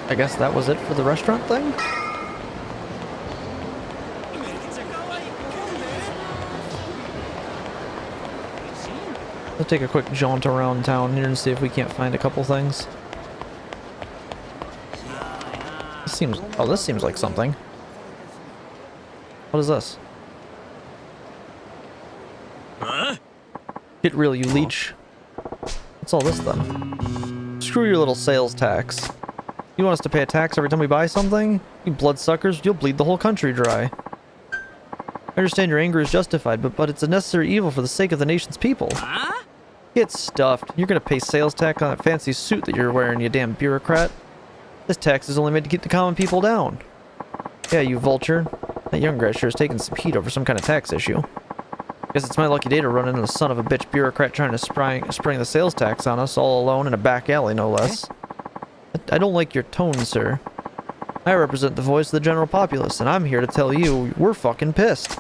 I guess that was it for the restaurant thing? Let's take a quick jaunt around town here and see if we can't find a couple things. This seems like something. What is this? Huh? Get real, you leech. What's all this then? Screw your little sales tax. You want us to pay a tax every time we buy something? You bloodsuckers, you'll bleed the whole country dry. I understand your anger is justified, but it's a necessary evil for the sake of the nation's people. Huh? Get stuffed. You're gonna pay sales tax on that fancy suit that you're wearing, you damn bureaucrat. This tax is only made to keep the common people down. Yeah, you vulture. That young guy sure is taking some heat over some kind of tax issue. Guess it's my lucky day to run into the son of a bitch bureaucrat trying to spring the sales tax on us all alone in a back alley, no less. I don't like your tone, sir. I represent the voice of the general populace, and I'm here to tell you, we're fucking pissed.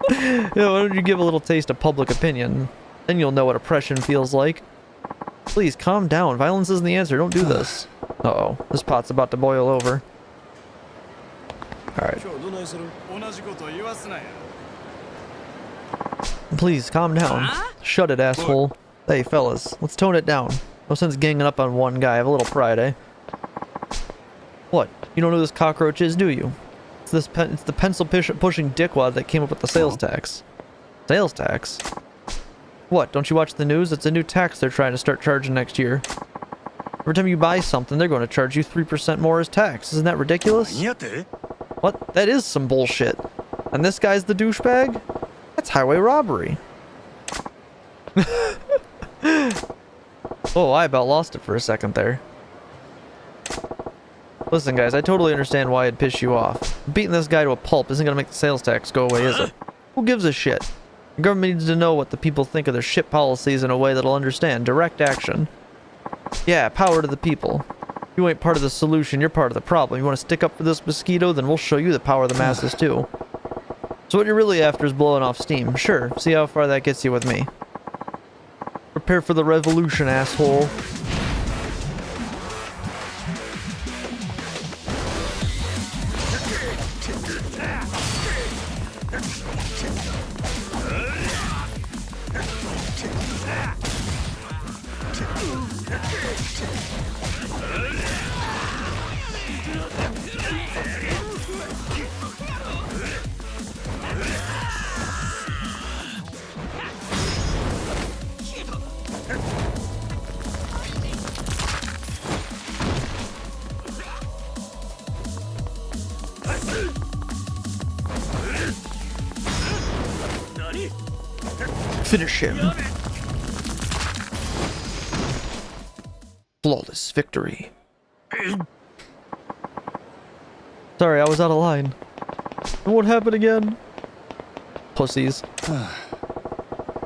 Why don't you give a little taste of public opinion? Then you'll know what oppression feels like. Please, calm down. Violence isn't the answer. Don't do this. Uh-oh. This pot's about to boil over. Alright. Please, calm down. Shut it, asshole. Hey, fellas. Let's tone it down. No sense ganging up on one guy. Have a little pride, eh? What? You don't know who this cockroach is, do you? It's the pencil-pushing dickwad that came up with the sales tax. Sales tax? What? Don't you watch the news? It's a new tax they're trying to start charging next year. Every time you buy something, they're going to charge you 3% more as tax. Isn't that ridiculous? What? That is some bullshit. And this guy's the douchebag? That's highway robbery. Oh, I about lost it for a second there. Listen, guys, I totally understand why it'd piss you off. Beating this guy to a pulp isn't going to make the sales tax go away, is it? Who gives a shit? The government needs to know what the people think of their shit policies in a way that'll understand. Direct action. Yeah, power to the people. You ain't part of the solution, you're part of the problem. You want to stick up for this mosquito, then we'll show you the power of the masses too. So what you're really after is blowing off steam. Sure, see how far that gets you with me. Prepare for the revolution, asshole. Finish him. Flawless victory. Sorry, I was out of line. It won't happen again. Pussies.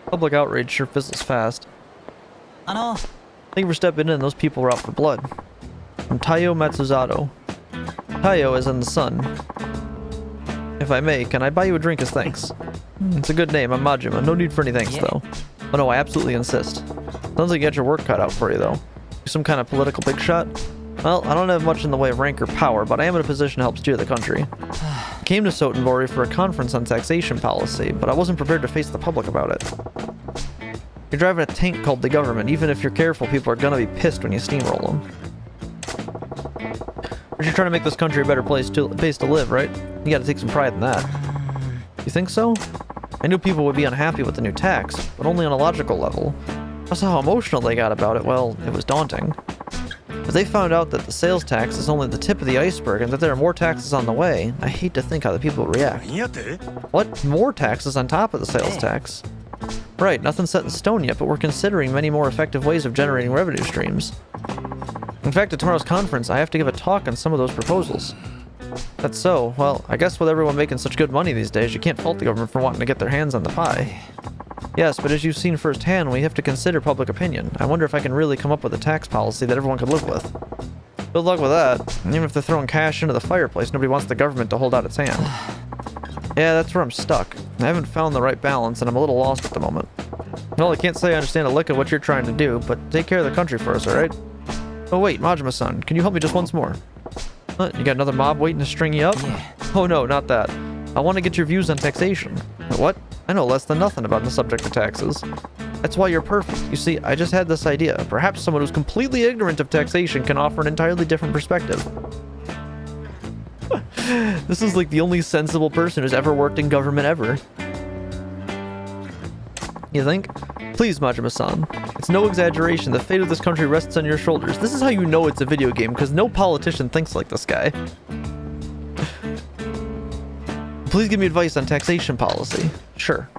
Public outrage sure fizzles fast. Thank you for stepping in. Those people were out for blood. I'm Taiyo Matsuzato. Taiyo is in the sun. If I may, can I buy you a drink as thanks? It's a good name. I'm Majima. No need for any thanks, though. Oh no, I absolutely insist. Sounds like you got your work cut out for you, though. Some kind of political big shot? Well, I don't have much in the way of rank or power, but I am in a position to help steer the country. I came to Sotenbori for a conference on taxation policy, but I wasn't prepared to face the public about it. You're driving a tank called the government. Even if you're careful, people are gonna be pissed when you steamroll them. But you're trying to make this country a better place to live, right? You gotta take some pride in that. You think so? I knew people would be unhappy with the new tax, but only on a logical level. I saw how emotional they got about it. Well, it was daunting. If they found out that the sales tax is only the tip of the iceberg and that there are more taxes on the way, I hate to think how the people would react. What? More taxes on top of the sales tax? Right, nothing's set in stone yet, but we're considering many more effective ways of generating revenue streams. In fact, at tomorrow's conference, I have to give a talk on some of those proposals. That's so. Well, I guess with everyone making such good money these days, you can't fault the government for wanting to get their hands on the pie. Yes, but as you've seen firsthand, we have to consider public opinion. I wonder if I can really come up with a tax policy that everyone could live with. Good luck with that. Even if they're throwing cash into the fireplace, nobody wants the government to hold out its hand. Yeah, that's where I'm stuck. I haven't found the right balance, and I'm a little lost at the moment. Well, I can't say I understand a lick of what you're trying to do, but take care of the country for us, alright? Oh wait, Majima-san, can you help me just once more? You got another mob waiting to string you up? Yeah. Oh no, not that. I want to get your views on taxation. What? I know less than nothing about the subject of taxes. That's why you're perfect. You see, I just had this idea. Perhaps someone who's completely ignorant of taxation can offer an entirely different perspective. This is like the only sensible person who's ever worked in government ever. You think? Please, Majima-san. It's no exaggeration. The fate of this country rests on your shoulders. This is how you know it's a video game, because no politician thinks like this guy. Please give me advice on taxation policy. Sure.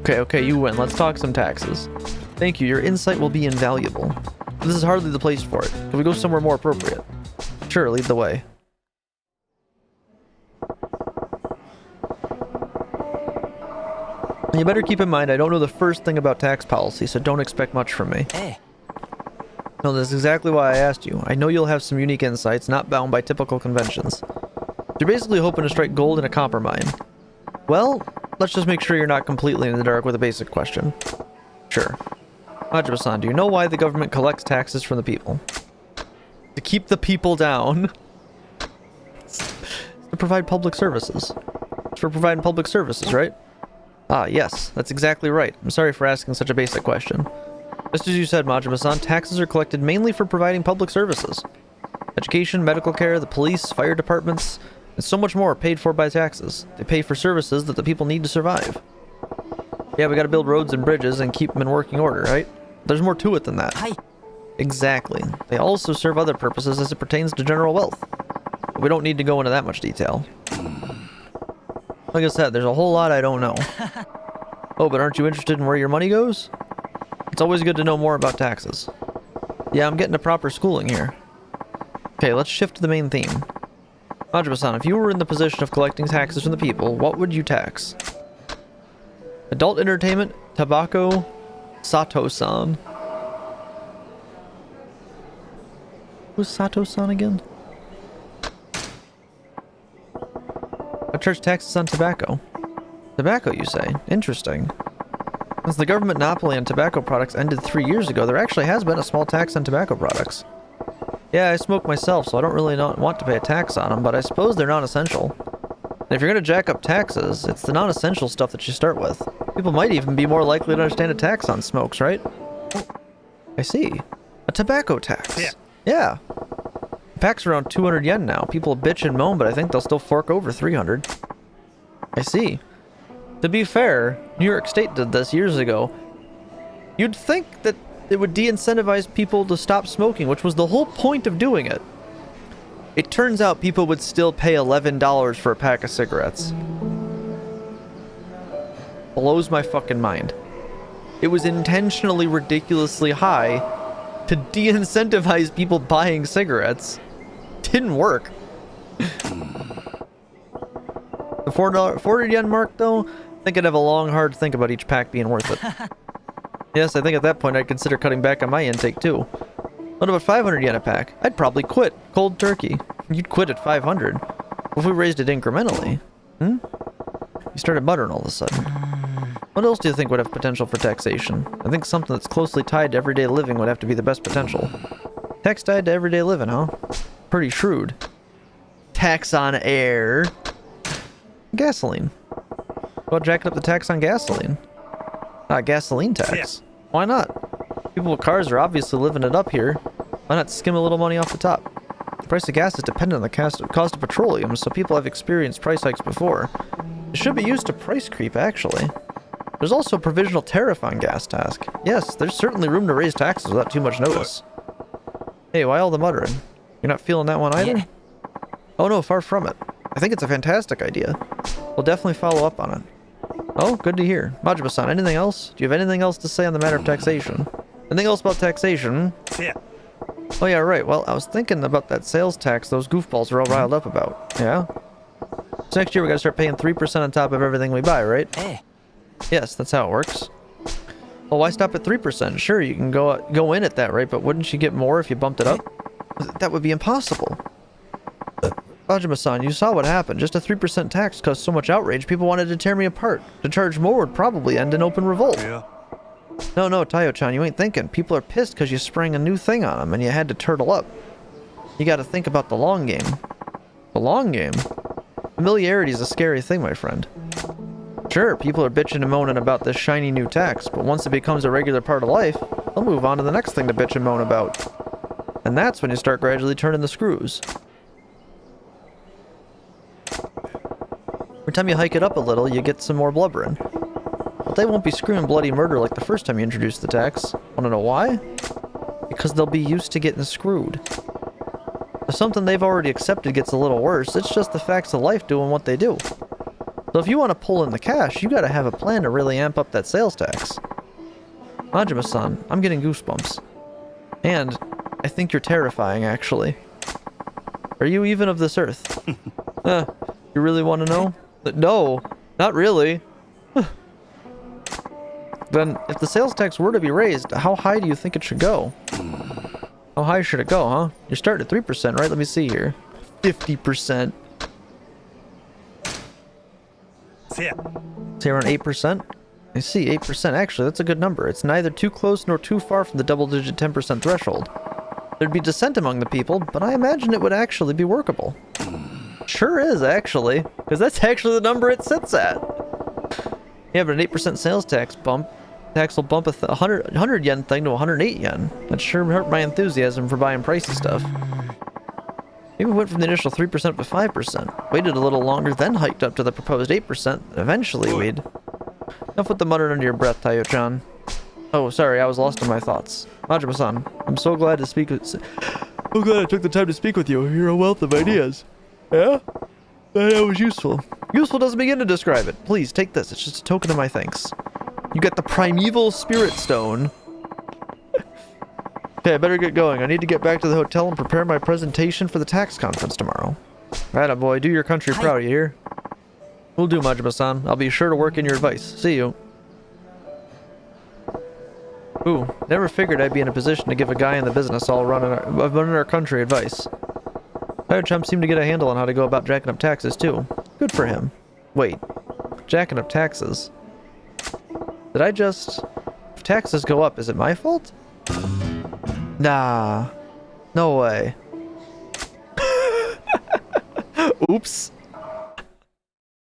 Okay, you win. Let's talk some taxes. Thank you. Your insight will be invaluable. This is hardly the place for it. Can we go somewhere more appropriate? Sure, lead the way. You better keep in mind, I don't know the first thing about tax policy, so don't expect much from me. Hey. No, that's exactly why I asked you. I know you'll have some unique insights, not bound by typical conventions. You're basically hoping to strike gold in a copper mine. Well, let's just make sure you're not completely in the dark with a basic question. Sure. Majima-san, do you know why the government collects taxes from the people? To keep the people down. It's to provide public services. It's for providing public services, right? Ah, yes, that's exactly right. I'm sorry for asking such a basic question. Just as you said, Majima-san, taxes are collected mainly for providing public services. Education, medical care, the police, fire departments, and so much more are paid for by taxes. They pay for services that the people need to survive. Yeah, we gotta build roads and bridges and keep them in working order, right? There's more to it than that. Hi. Exactly. They also serve other purposes as it pertains to general wealth. But we don't need to go into that much detail. Like I said, there's a whole lot I don't know. Oh, but aren't you interested in where your money goes? It's always good to know more about taxes. Yeah, I'm getting a proper schooling here. Okay, let's shift to the main theme. Majima-san, if you were in the position of collecting taxes from the people, what would you tax? Adult entertainment, tobacco, Sato-san. Who's Sato-san again? I charge taxes on tobacco. Tobacco, you say? Interesting. Since the government monopoly on tobacco products ended 3 years ago, there actually has been a small tax on tobacco products. Yeah, I smoke myself, so I don't really want to pay a tax on them, but I suppose they're non-essential. And if you're going to jack up taxes, it's the non-essential stuff that you start with. People might even be more likely to understand a tax on smokes, right? I see. A tobacco tax. Yeah. The pack's around 200 yen now. People bitch and moan, but I think they'll still fork over 300. I see. To be fair, New York State did this years ago. You'd think that it would de-incentivize people to stop smoking, which was the whole point of doing it. It turns out people would still pay $11 for a pack of cigarettes. Blows my fucking mind. It was intentionally ridiculously high to de-incentivize people buying cigarettes. Didn't work. The $4 yen mark, though, I think I'd have a long, hard think about each pack being worth it. Yes, I think at that point I'd consider cutting back on my intake too. What about 500 yen a pack? I'd probably quit. Cold turkey. You'd quit at 500. If we raised it incrementally. You started muttering all of a sudden. What else do you think would have potential for taxation? I think something that's closely tied to everyday living would have to be the best potential. Tax tied to everyday living, huh? Pretty shrewd. Tax on air. Gasoline. What about jacking up the tax on gasoline? Gasoline tax. Why not? People with cars are obviously living it up here. Why not skim a little money off the top? The price of gas is dependent on the cost of petroleum, so people have experienced price hikes before. It should be used to price creep, actually. There's also a provisional tariff on gas task. Yes, there's certainly room to raise taxes without too much notice. Hey, why all the muttering? You're not feeling that one either? Oh no, far from it. I think it's a fantastic idea. We'll definitely follow up on it. Oh, good to hear. Majima-san, anything else? Do you have anything else to say on the matter of taxation? Anything else about taxation? Oh yeah, right. Well, I was thinking about that sales tax those goofballs are all riled up about. Yeah? So next year we gotta start paying 3% on top of everything we buy, right? Yes, that's how it works. Well, why stop at 3%? Sure, you can go in at that, right? But wouldn't you get more if you bumped it up? That would be impossible. Majima-san, you saw what happened. Just a 3% tax caused so much outrage, people wanted to tear me apart. To charge more would probably end in open revolt. No, Tayo-chan, you ain't thinking. People are pissed because you sprang a new thing on them and you had to turtle up. You gotta think about the long game. The long game? Familiarity is a scary thing, my friend. Sure, people are bitching and moaning about this shiny new tax, but once it becomes a regular part of life, they'll move on to the next thing to bitch and moan about. And that's when you start gradually turning the screws. Every time you hike it up a little, you get some more blubbering. But they won't be screaming bloody murder like the first time you introduced the tax. Wanna know why? Because they'll be used to getting screwed. If something they've already accepted gets a little worse, it's just the facts of life doing what they do. So if you want to pull in the cash, you gotta have a plan to really amp up that sales tax. Majima-san, I'm getting goosebumps. And I think you're terrifying, actually. Are you even of this earth? You really want to know? No, not really. Then, if the sales tax were to be raised, how high do you think it should go? How high should it go, huh? You're starting at 3%, right? Let me see here. 50%. Say around 8%? I see, 8%. Actually, that's a good number. It's neither too close nor too far from the double-digit 10% threshold. There'd be dissent among the people, but I imagine it would actually be workable. Sure is, actually. Because that's actually the number it sits at. Yeah, but an 8% sales tax will bump a 100 yen thing to 108 yen. That sure hurt my enthusiasm for buying pricey stuff. Maybe we went from the initial 3% up to 5%. Waited a little longer, then hiked up to the proposed 8%. Eventually we'd... Enough with the muttering under your breath, Tayo-chan. Oh, sorry, I was lost in my thoughts. Majima-san, I'm so glad to speak with... I'm glad I took the time to speak with you. You're a wealth of ideas. Yeah? That was useful. Useful doesn't begin to describe it. Please, take this. It's just a token of my thanks. You got the Primeval Spirit Stone. Okay, I better get going. I need to get back to the hotel and prepare my presentation for the tax conference tomorrow. Right, boy. Do your country proud, you hear? Will do, Majima-san. I'll be sure to work in your advice. See you. Ooh, never figured I'd be in a position to give a guy in the business all running our country advice. Tayo-chan seemed to get a handle on how to go about jacking up taxes, too. Good for him. Wait. Jacking up taxes? Did I just... If taxes go up, is it my fault? Nah. No way. Oops.